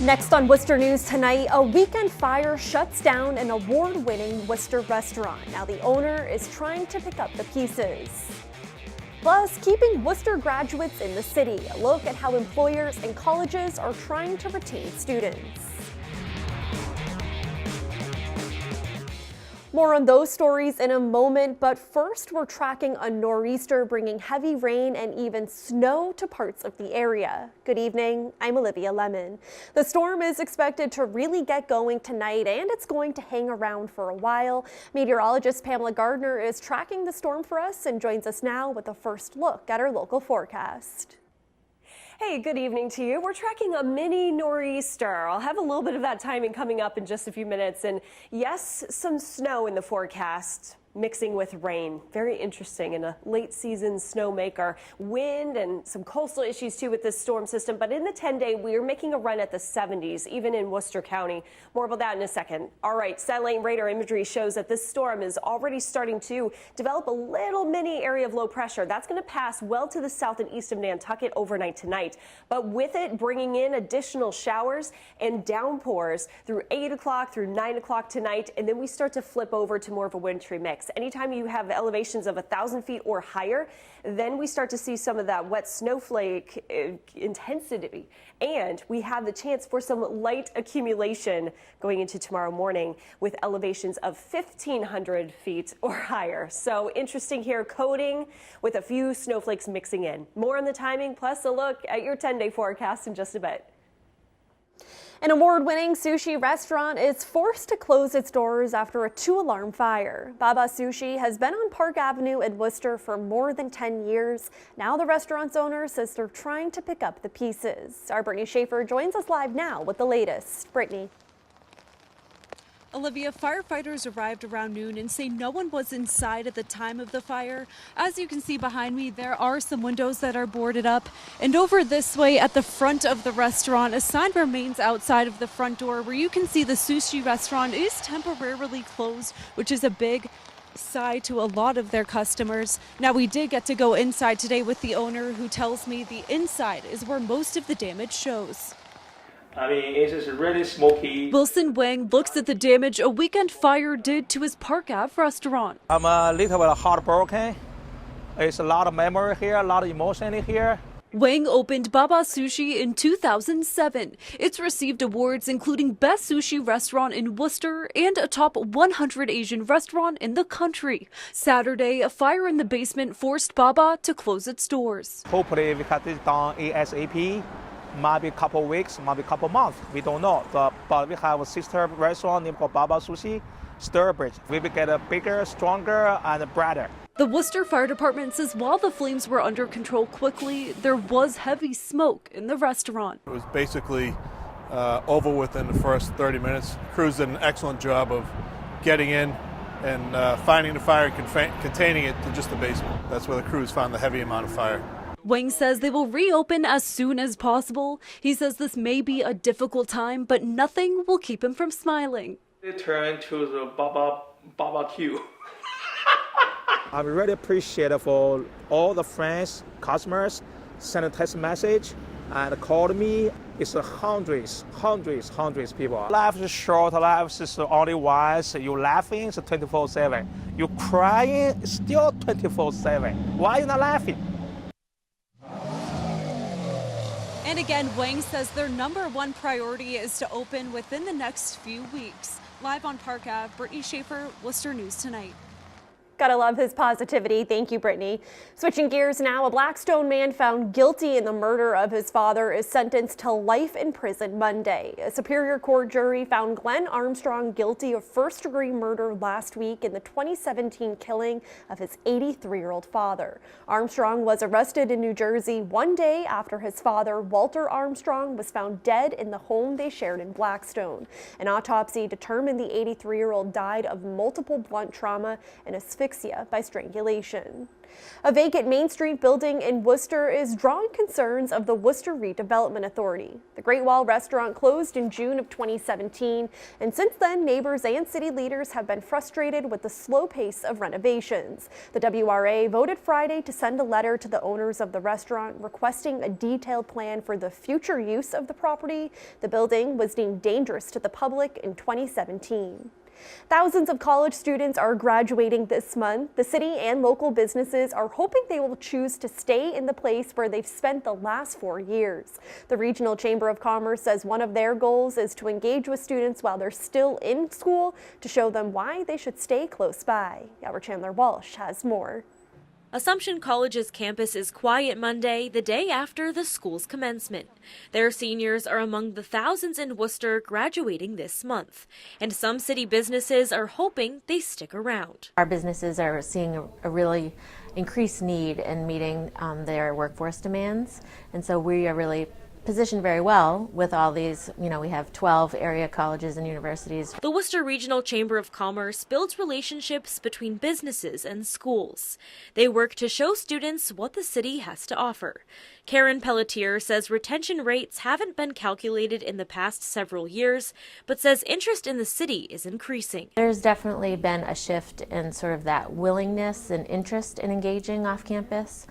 Next on Worcester News tonight, a weekend fire shuts down an award-winning Worcester restaurant. Now the owner is trying to pick up the pieces. Plus, keeping Worcester graduates in the city. A look at how employers and colleges are trying to retain students. More on those stories in a moment, but first we're tracking a nor'easter bringing heavy rain and even snow to parts of the area. Good evening, I'm Olivia Lemon. The storm is expected to really get going tonight and it's going to hang around for a while. Meteorologist Pamela Gardner is tracking the storm for us and joins us now with a first look at our local forecast. Hey, good evening to you. We're tracking a mini nor'easter. I'll have a little bit of that timing coming up in just a few minutes. And yes, some snow in the forecast mixing with rain. Very interesting, and a late season snowmaker. Wind and some coastal issues too with this storm system. But in the 10-day, we are making a run at the 70s, even in Worcester County. More about that in a second. All right, satellite radar imagery shows that this storm is already starting to develop a little mini area of low pressure. That's going to pass well to the south and east of Nantucket overnight tonight. But with it, bringing in additional showers and downpours through 8 o'clock through 9 o'clock tonight. And then we start to flip over to more of a wintry mix. Anytime you have elevations of 1,000 feet or higher, then we start to see some of that wet snowflake intensity. And we have the chance for some light accumulation going into tomorrow morning with elevations of 1,500 feet or higher. So interesting here, coating with a few snowflakes mixing in. More on the timing, plus a look at your 10-day forecast in just a bit. An award-winning sushi restaurant is forced to close its doors after a 2-alarm fire. Baba Sushi has been on Park Avenue in Worcester for more than 10 years. Now the restaurant's owner says they're trying to pick up the pieces. Our Brittany Schaefer joins us live now with the latest. Brittany. Olivia, firefighters arrived around noon and say no one was inside at the time of the fire. As you can see behind me, there are some windows that are boarded up. And over this way at the front of the restaurant, a sign remains outside of the front door where you can see the sushi restaurant is temporarily closed, which is a big sigh to a lot of their customers. Now, we did get to go inside today with the owner, who tells me the inside is where most of the damage shows. I mean, it's just really smoky. Wilson Wang looks at the damage a weekend fire did to his Park Ave restaurant. I'm a little bit heartbroken. It's a lot of memory here, a lot of emotion in here. Wang opened Baba Sushi in 2007. It's received awards including Best Sushi Restaurant in Worcester and a top 100 Asian restaurant in the country. Saturday, a fire in the basement forced Baba to close its doors. Hopefully we got this done ASAP. Might be a couple of weeks, might be a couple of months. We don't know. But we have a sister restaurant named Baba Sushi, Sturbridge. We will get a bigger, stronger, and brighter. The Worcester Fire Department says while the flames were under control quickly, there was heavy smoke in the restaurant. It was basically over within the first 30 minutes. Crews did an excellent job of getting in and finding the fire and containing it to just the basement. That's where the crews found the heavy amount of fire. Wang says they will reopen as soon as possible. He says this may be a difficult time, but nothing will keep him from smiling. Return to the barbecue. I'm really appreciative for all the friends, customers, sent a text message and called me. It's hundreds people. Life is short, life is only once. You laughing, it's 24/7. You crying, it's still 24/7. Why you not laughing? And again, Wang says their #1 priority is to open within the next few weeks. Live on Park Ave, Brittany Schaefer, Worcester News Tonight. Gotta love his positivity. Thank you, Brittany. Switching gears now, a Blackstone man found guilty in the murder of his father is sentenced to life in prison Monday. A Superior Court jury found Glenn Armstrong guilty of first-degree murder last week in the 2017 killing of his 83-year-old father. Armstrong was arrested in New Jersey one day after his father, Walter Armstrong, was found dead in the home they shared in Blackstone. An autopsy determined the 83-year-old died of multiple blunt trauma and asphyxiation asphyxia by strangulation. A vacant Main Street building in Worcester is drawing concerns of the Worcester Redevelopment Authority. The Great Wall restaurant closed in June of 2017, and since then, neighbors and city leaders have been frustrated with the slow pace of renovations. The WRA voted Friday to send a letter to the owners of the restaurant requesting a detailed plan for the future use of the property. The building was deemed dangerous to the public in 2017. Thousands of college students are graduating this month. The city and local businesses are hoping they will choose to stay in the place where they've spent the last 4 years. The Regional Chamber of Commerce says one of their goals is to engage with students while they're still in school to show them why they should stay close by. Our Chandler Walsh has more. Assumption College's campus is quiet Monday, the day after the school's commencement. Their seniors are among the thousands in Worcester graduating this month, and some city businesses are hoping they stick around. Our businesses are seeing a really increased need in meeting their workforce demands, and so we are really positioned very well with all these, we have 12 area colleges and universities. The Worcester Regional Chamber of Commerce builds relationships between businesses and schools. They work to show students what the city has to offer. Karen Pelletier says retention rates haven't been calculated in the past several years, but says interest in the city is increasing. There's definitely been a shift in sort of that willingness and interest in engaging off campus.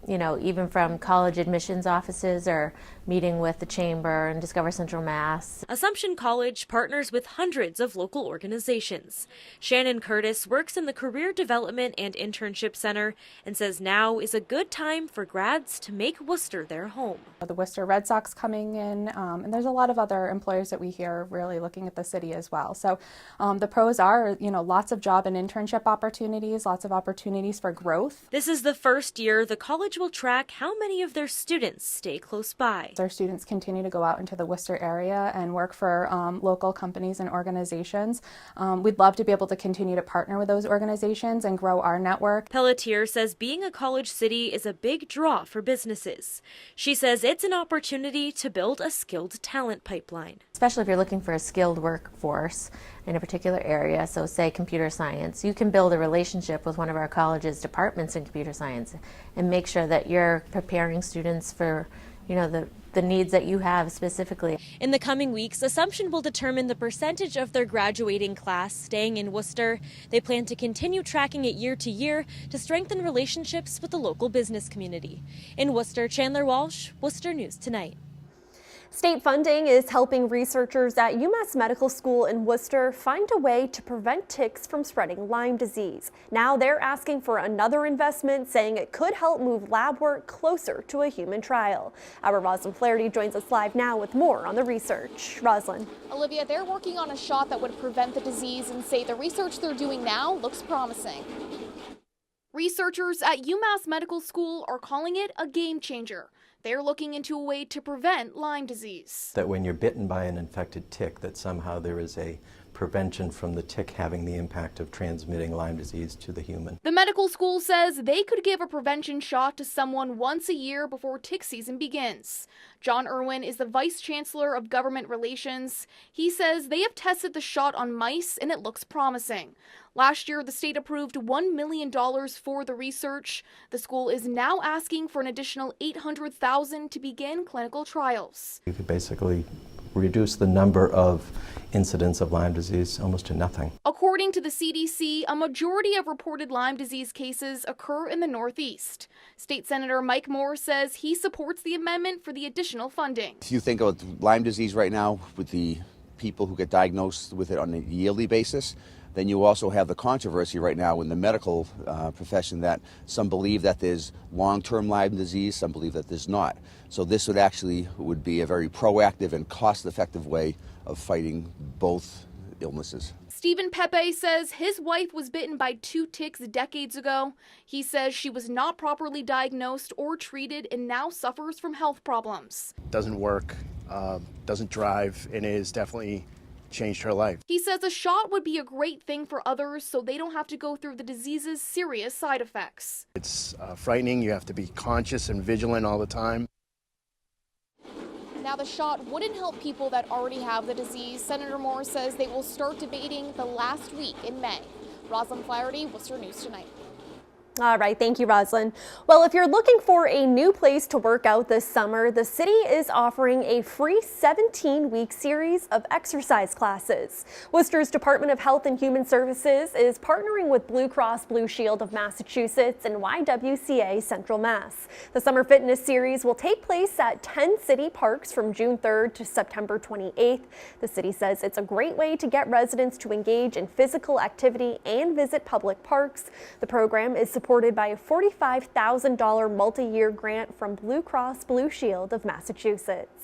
Even from college admissions offices or meeting with the Chamber and Discover Central Mass. Assumption College partners with hundreds of local organizations. Shannon Curtis works in the Career Development and Internship Center and says now is a good time for grads to make Worcester their home. The Worcester Red Sox coming in, and there's a lot of other employers that we hear really looking at the city as well. So the pros are, lots of job and internship opportunities, lots of opportunities for growth. This is the first year the college will track how many of their students stay close by. Our students continue to go out into the Worcester area and work for local companies and organizations. We'd love to be able to continue to partner with those organizations and grow our network. Pelletier says being a college city is a big draw for businesses. She says it's an opportunity to build a skilled talent pipeline. Especially if you're looking for a skilled workforce in a particular area, so say computer science, you can build a relationship with one of our college's departments in computer science and make sure that you're preparing students for the needs that you have specifically. In the coming weeks, Assumption will determine the percentage of their graduating class staying in Worcester. They plan to continue tracking it year to year to strengthen relationships with the local business community. In Worcester, Chandler Walsh, Worcester News Tonight. State funding is helping researchers at UMass Medical School in Worcester find a way to prevent ticks from spreading Lyme disease. Now they're asking for another investment, saying it could help move lab work closer to a human trial. Our Rosalind Flaherty joins us live now with more on the research. Rosalind. Olivia, they're working on a shot that would prevent the disease and say the research they're doing now looks promising. Researchers at UMass Medical School are calling it a game changer. They're looking into a way to prevent Lyme disease. That when you're bitten by an infected tick, that somehow there is a prevention from the tick having the impact of transmitting Lyme disease to the human. The medical school says they could give a prevention shot to someone once a year before tick season begins. John Irwin is the Vice Chancellor of Government Relations. He says they have tested the shot on mice and it looks promising. Last year, the state approved $1 million for the research. The school is now asking for an additional $800,000 to begin clinical trials. You could basically reduce the number of incidents of Lyme disease almost to nothing. According to the CDC, a majority of reported Lyme disease cases occur in the Northeast. State Senator Mike Moore says he supports the amendment for the additional funding. If you think of Lyme disease right now with the people who get diagnosed with it on a yearly basis, then you also have the controversy right now in the medical profession that some believe that there's long-term Lyme disease, some believe that there's not. So this would be a very proactive and cost-effective way of fighting both illnesses. Stephen Pepe says his wife was bitten by 2 ticks decades ago. He says she was not properly diagnosed or treated and now suffers from health problems. Doesn't work, doesn't drive, and is definitely changed her life. He says a shot would be a great thing for others so they don't have to go through the disease's serious side effects. It's frightening. You have to be conscious and vigilant all the time. Now, the shot wouldn't help people that already have the disease. Senator Moore says they will start debating the last week in May. Rosalind Flaherty, Worcester News Tonight. All right, thank you, Roslyn. Well, if you're looking for a new place to work out this summer, the city is offering a free 17-week series of exercise classes. Worcester's Department of Health and Human Services is partnering with Blue Cross Blue Shield of Massachusetts and YWCA Central Mass. The Summer Fitness Series will take place at 10 city parks from June 3rd to September 28th. The city says it's a great way to get residents to engage in physical activity and visit public parks. The program is supported by a $45,000 multi-year grant from Blue Cross Blue Shield of Massachusetts.